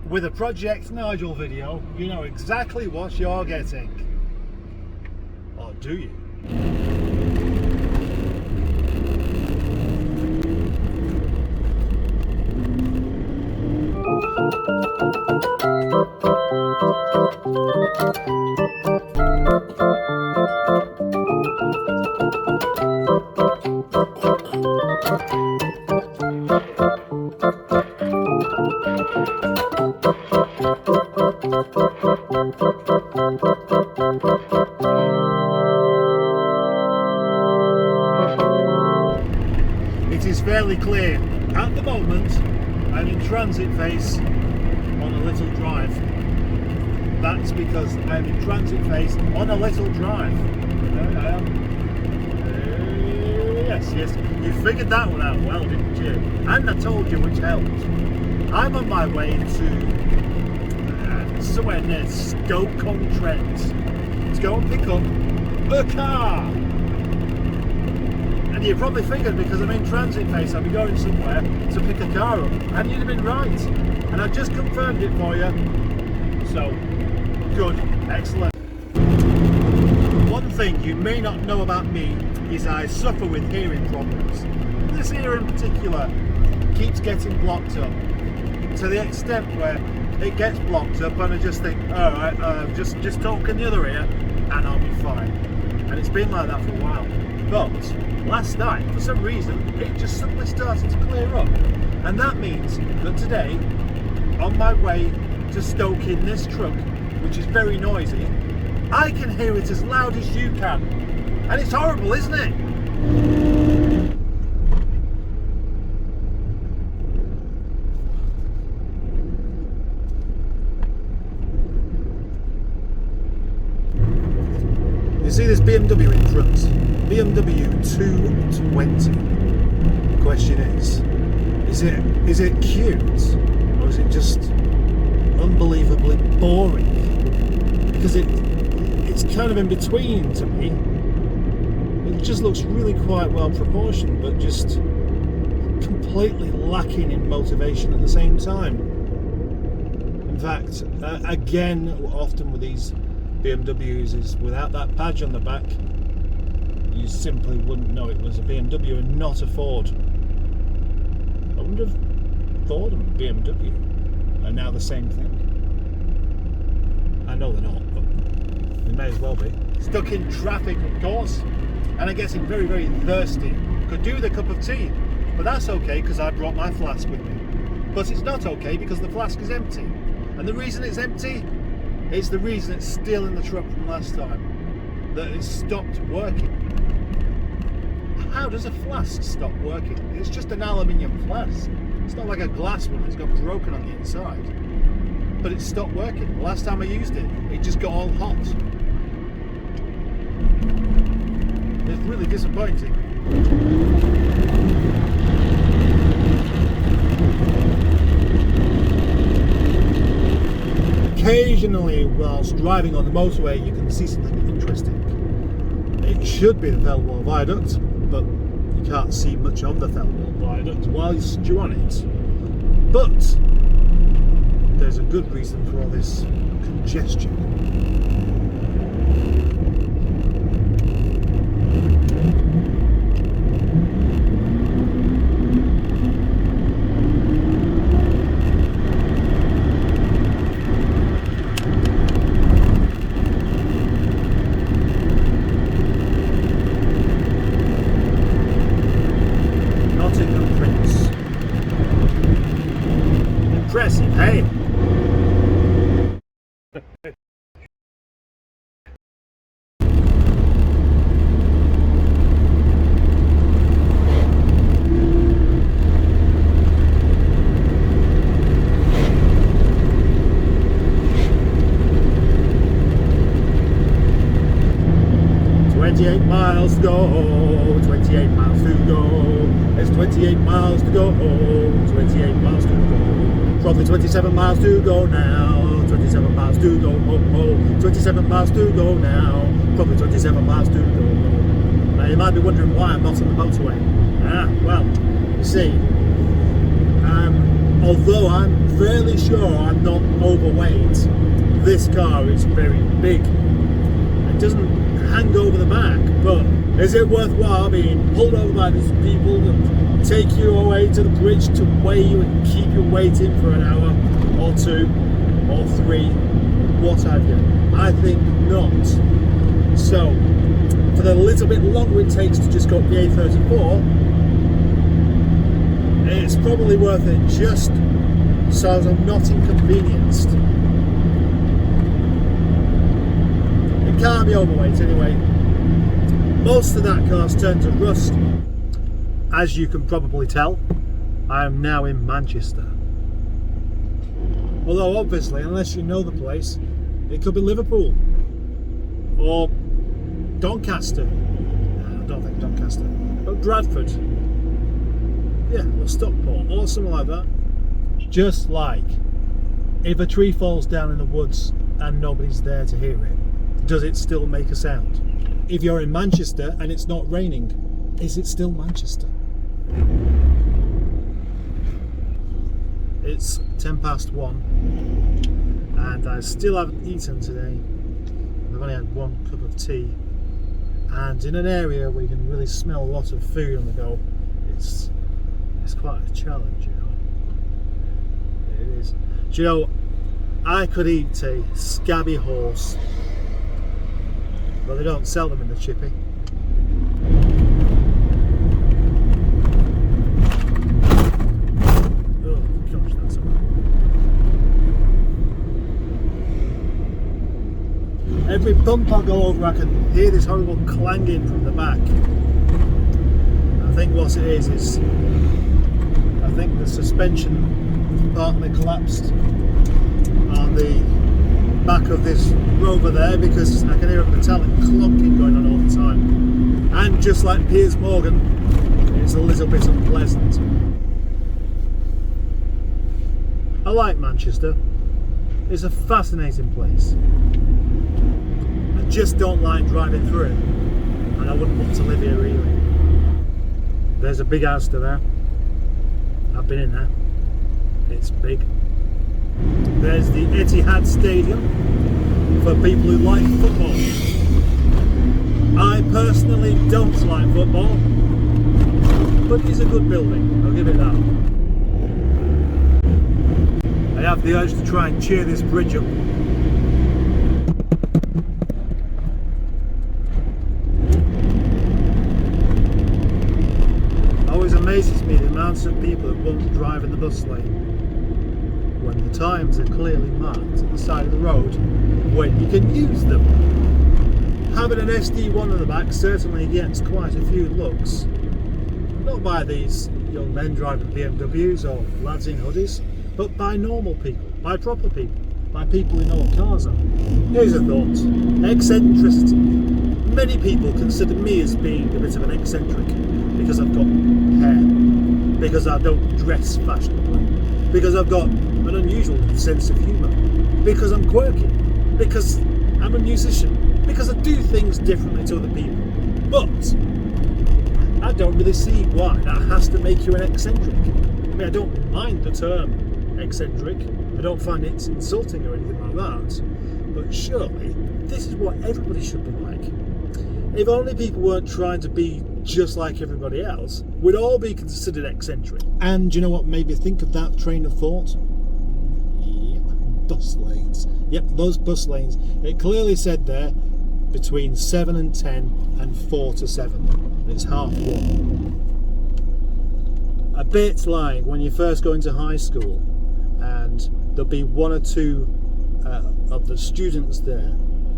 With a Project Nigel video, you know exactly what you're getting. Or do you? It is fairly clear. At the moment, I'm in transit phase on a little drive. That's because I'm in transit phase on a little drive. I am. Yes, you figured that one out well, didn't you? And I told you, which helped. I'm on my way to somewhere near Stoke-on-Trent to go and pick up a car. And you probably figured because I'm in transit phase I'll be going somewhere to pick a car up, and you'd have been right, and I've just confirmed it for you. So good, excellent. One thing you may not know about me is I suffer with hearing problems. This ear in particular keeps getting blocked up to the extent where it gets blocked up and I just think, alright, just talk in the other ear and I'll be fine. And it's been like that for a while. But last night, for some reason, it just suddenly started to clear up. And that means that today, on my way to Stoke in this truck, which is very noisy, I can hear it as loud as you can. And it's horrible, isn't it? You see this BMW in front? BMW 220. The question is it cute or is it just unbelievably boring? Because it's kind of in between to me. It just looks really quite well proportioned, but just completely lacking in motivation at the same time. In fact, again, often with these BMWs is without that badge on the back, you simply wouldn't know it was a BMW and not a Ford. I wonder if Ford and BMW are now the same thing. I know they're not, but they may as well be. Stuck in traffic, of course, and I'm getting very, very thirsty. Could do with a cup of tea, but that's okay because I brought my flask with me. But it's not okay because the flask is empty. And the reason it's empty is the reason it's still in the truck from last time. That it stopped working. How does a flask stop working? It's just an aluminium flask. It's not like a glass one that's got broken on the inside. But it stopped working. The last time I used it, it just got all hot. It's really disappointing. Occasionally, whilst driving on the motorway, you can see something interesting. It should be the Thelwall Viaduct, but you can't see much of the Thelwall Viaduct whilst you're on it. But there's a good reason for all this congestion. Impressive, hey? 28 miles to go, 28 miles to go. There's 28 miles to go, 28 miles to go. Probably 27 miles to go now, 27 miles to go, 27 miles to go now, probably 27 miles to go. Now you might be wondering why I'm not on the motorway. Well, you see, although I'm fairly sure I'm not overweight, this car is very big. It doesn't hang over the back, but is it worthwhile being pulled over by these people that take you away to the bridge to weigh you and keep you waiting for an hour or 2 or 3, what have you? I think not. So, for the little bit longer it takes to just go up the A34, it's probably worth it just so as I'm not inconvenienced. It can't be overweight anyway. Most of that car's turned to rust. As you can probably tell, I am now in Manchester. Although obviously, unless you know the place, it could be Liverpool or Doncaster. No, I don't think Doncaster, but Bradford. Yeah, or Stockport or something like that. Just like if a tree falls down in the woods and nobody's there to hear it, does it still make a sound? If you're in Manchester and it's not raining, is it still Manchester? It's 1:10 and I still haven't eaten today. I've only had 1 cup of tea, and in an area where you can really smell a lot of food on the go, it's quite a challenge, you know. It is. Do you know, I could eat a scabby horse, but they don't sell them in the chippy. Oh gosh, that's okay. Every bump I go over, I can hear this horrible clanging from the back. I think what it is I think the suspension partly collapsed on the back of this Rover there, because I can hear a metallic clonking going on all the time, and just like Piers Morgan, it's a little bit unpleasant. I like Manchester. It's a fascinating place. I just don't like driving through it, and I wouldn't want to live here really. There's a big house to there. I've been in there. It's big. There's the Etihad Stadium for people who like football. I personally don't like football, but it's a good building, I'll give it that. I have the urge to try and cheer this bridge up. It always amazes me the amounts of people that won't drive in the bus lane when the times are clearly marked at the side of the road when you can use them. Having an SD1 on the back certainly gets quite a few looks. Not by these young men driving BMWs or lads in hoodies, but by normal people, by proper people, by people who know what cars are. Here's a thought. Eccentricity. Many people consider me as being a bit of an eccentric because I've got hair, because I don't dress fashionably, because I've got an unusual sense of humour, because I'm quirky, because I'm a musician, because I do things differently to other people. But I don't really see why that has to make you an eccentric. I mean, I don't mind the term eccentric, I don't find it insulting or anything like that, but surely this is what everybody should be like. If only people weren't trying to be just like everybody else, we'd all be considered eccentric. And you know what made me think of that train of thought? Yep, bus lanes. Yep, those bus lanes. It clearly said there between 7 and 10 and 4 to 7. It's 1:30. A bit like when you first go into high school and there'll be 1 or 2 of the students there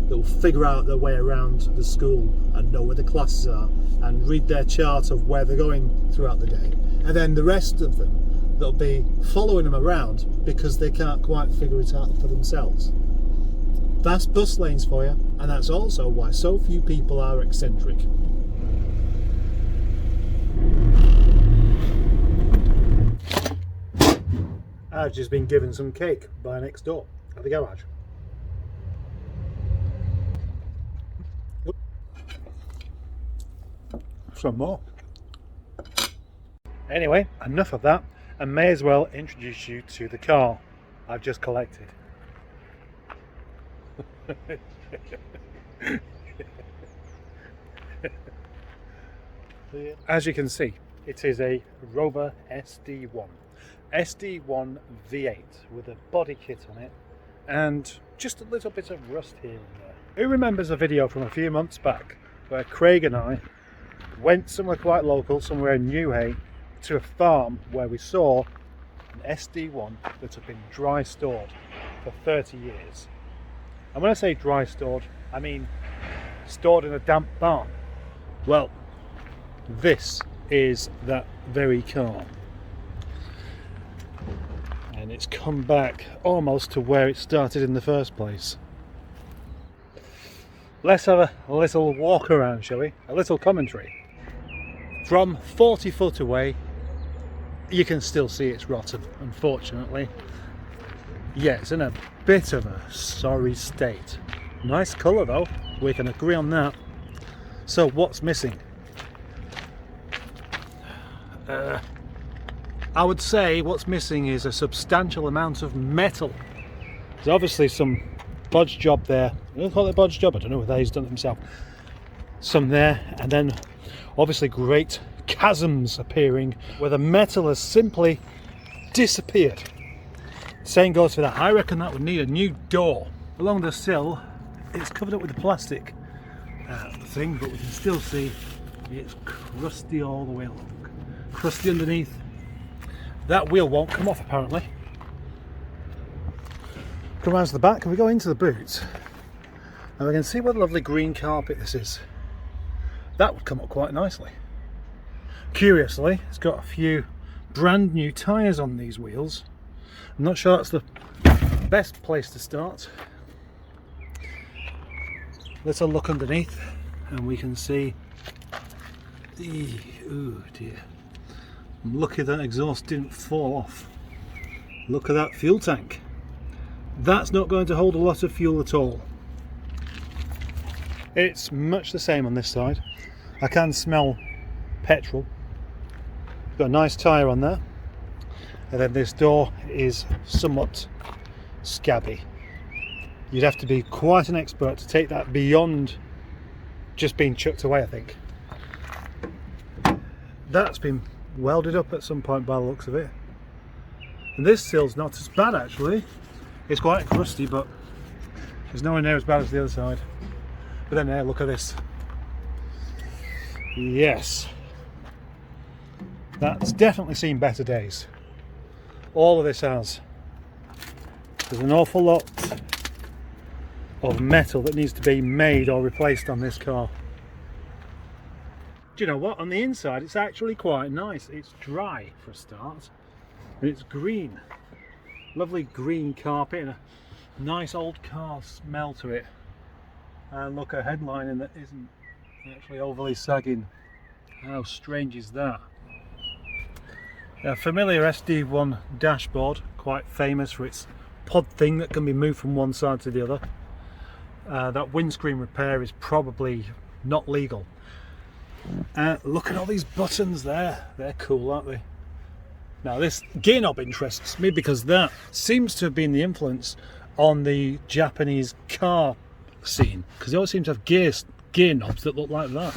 that will figure out their way around the school and know where the classes are and read their chart of where they're going throughout the day. And then the rest of them that'll be following them around because they can't quite figure it out for themselves. That's bus lanes for you, and that's also why so few people are eccentric. I've just been given some cake by next door at the garage. Some more. Anyway, enough of that. and may as well introduce you to the car I've just collected. As you can see, it is a Rover SD1. SD1 V8 with a body kit on it and just a little bit of rust here and there. Who remembers a video from a few months back where Craig and I went somewhere quite local, somewhere in Newhay, to a farm where we saw an SD1 that had been dry stored for 30 years. And when I say dry stored, I mean stored in a damp barn. Well, this is that very car. And it's come back almost to where it started in the first place. Let's have a little walk around, shall we? A little commentary. From 40 foot away, you can still see it's rotten, unfortunately. Yeah, it's in a bit of a sorry state. Nice colour though, we can agree on that. So what's missing? I would say what's missing is a substantial amount of metal. There's obviously some bodge job there. I don't call it a bodge job, I don't know whether he's done it himself. Some there, and then obviously great chasms appearing where the metal has simply disappeared. Same goes for that. I reckon that would need a new door. Along the sill, it's covered up with the plastic thing, but we can still see it's crusty all the way along. Crusty underneath. That wheel won't come off apparently. Come around to the back and we go into the boot. And we can see what a lovely green carpet this is. That would come up quite nicely. Curiously, it's got a few brand new tyres on these wheels. I'm not sure that's the best place to start. Let's have a look underneath and we can see. Oh dear. I'm lucky that exhaust didn't fall off. Look at that fuel tank. That's not going to hold a lot of fuel at all. It's much the same on this side. I can smell petrol. Got a nice tyre on there. And then this door is somewhat scabby. You'd have to be quite an expert to take that beyond just being chucked away, I think. That's been welded up at some point by the looks of it. And this sill's not as bad actually. It's quite crusty, but it's nowhere near as bad as the other side. But then there, look at this. Yes. That's definitely seen better days. All of this has. There's an awful lot of metal that needs to be made or replaced on this car. Do you know what? On the inside it's actually quite nice. It's dry for a start. And it's green. Lovely green carpet and a nice old car smell to it. And look, a headlining that isn't actually overly sagging. How strange is that? A familiar SD1 dashboard, quite famous for its pod thing that can be moved from one side to the other. That windscreen repair is probably not legal. Look at all these buttons there. They're cool, aren't they? Now this gear knob interests me because that seems to have been the influence on the Japanese car scene, because they always seem to have gear knobs that look like that.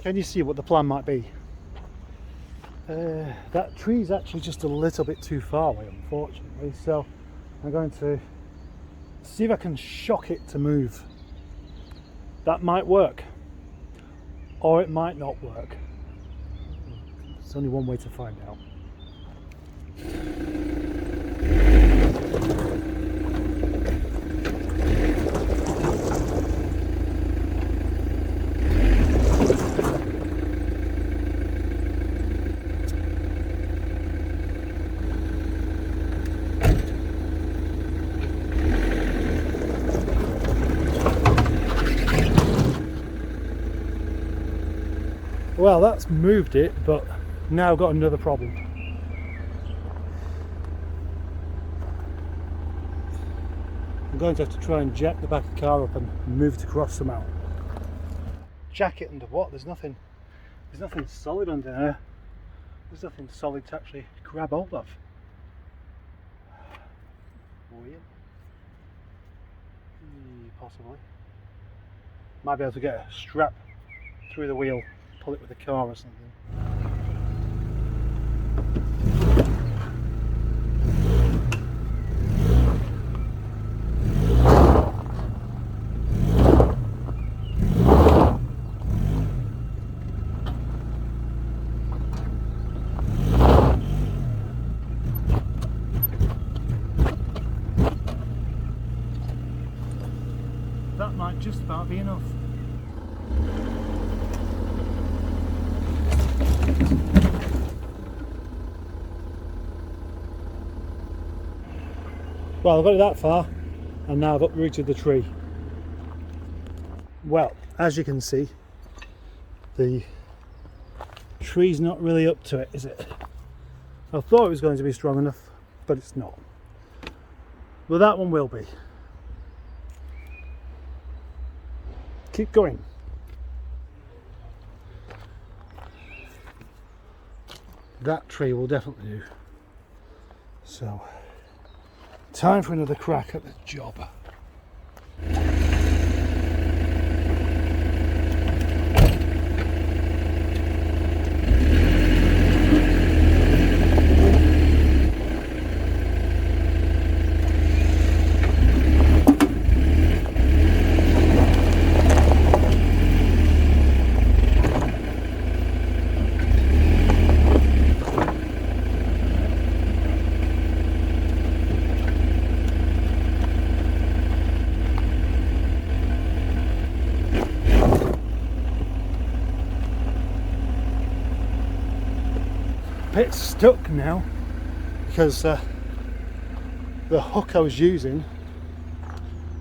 Can you see what the plan might be? That tree's actually just a little bit too far away, unfortunately, so I'm going to see if I can shock it to move. That might work, or it might not work. There's only one way to find out. Well, that's moved it, but now I've got another problem. going to have to try and jack the back of the car up and move it across somehow. Jack it under what? There's nothing solid under there. There's nothing solid to actually grab hold of. Weird. Possibly. Might be able to get a strap through the wheel, pull it with a car or something. That might just about be enough. Well, I've got it that far, and now I've uprooted the tree. Well, as you can see, the tree's not really up to it, is it? I thought it was going to be strong enough, but it's not. Well, that one will be. Keep going. That tree will definitely do. So, time for another crack at the job. Bit stuck now because the hook I was using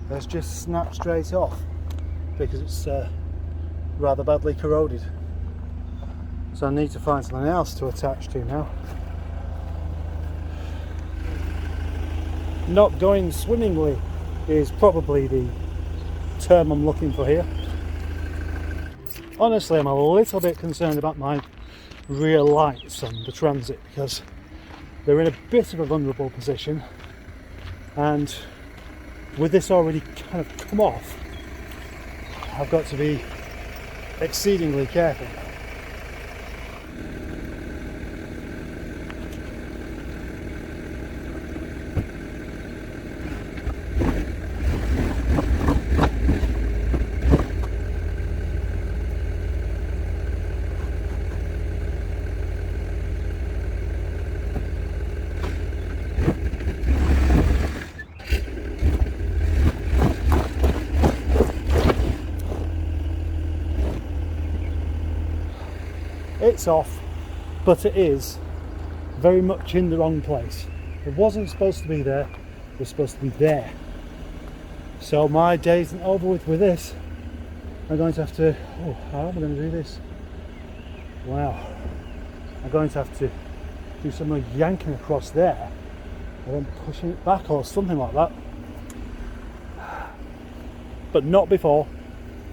has just snapped straight off because it's rather badly corroded, so I need to find something else to attach to now. Not going swimmingly is probably the term I'm looking for here. Honestly, I'm a little bit concerned about my rear lights on the Transit because they're in a bit of a vulnerable position, and with this already kind of come off, I've got to be exceedingly careful. It's off, but it is very much in the wrong place. It wasn't supposed to be there, it was supposed to be there. So my day isn't over with this. I'm going to have to, how am I going to do this? Wow. I'm going to have to do some yanking across there and then pushing it back or something like that. But not before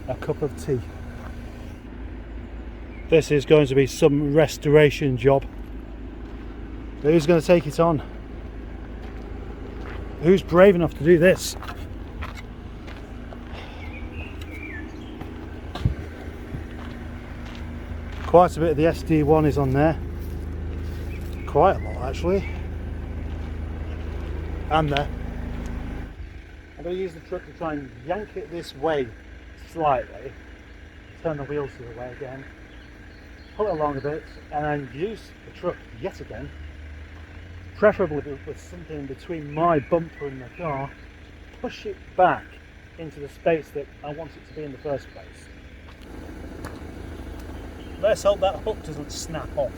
a cup of tea. This is going to be some restoration job. Who's going to take it on? Who's brave enough to do this? Quite a bit of the SD1 is on there. Quite a lot actually. And there. I'm going to use the truck to try and yank it this way slightly. Turn the wheels the other way again. Pull it along a bit and then use the truck yet again, preferably with something between my bumper and the car, to push it back into the space that I want it to be in the first place. Let's hope that hook doesn't snap off.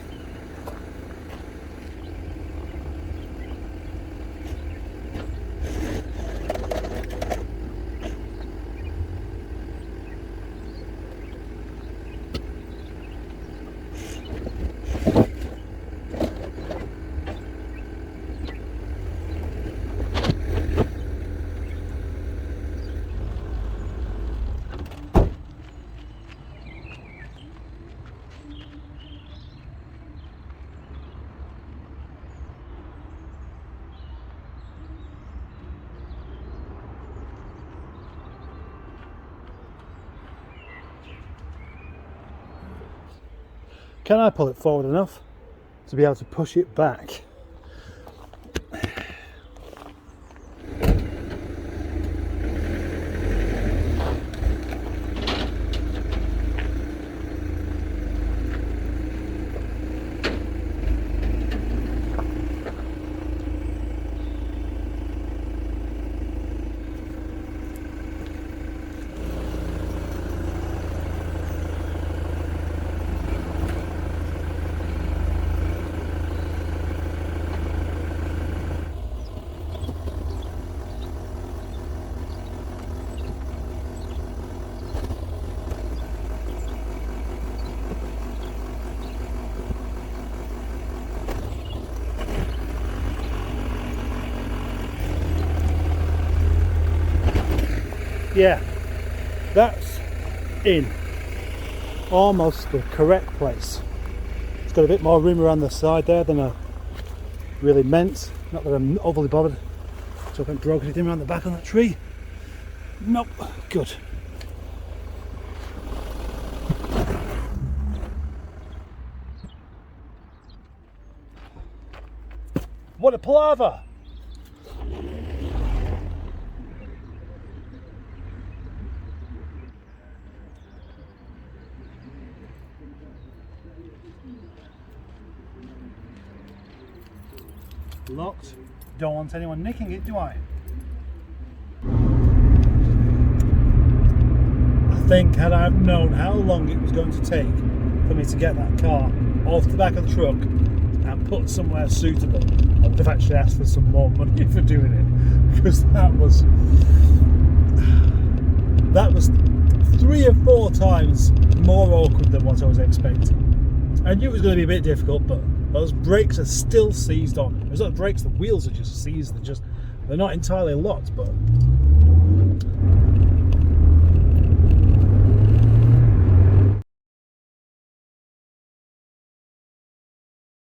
Can I pull it forward enough to be able to push it back? Yeah, that's in almost the correct place. It's got a bit more room around the side there than I really meant. Not that I'm overly bothered. So I haven't broken anything around the back on that tree. Nope, good. What a palaver! Locked. Don't want anyone nicking it, do I? I think had I have known how long it was going to take for me to get that car off the back of the truck and put somewhere suitable, I would have actually asked for some more money for doing it, because that was 3 or 4 times more awkward than what I was expecting. I knew it was going to be a bit difficult, but those brakes are still seized on. There's not brakes, the wheels are just seized. They're not entirely locked, but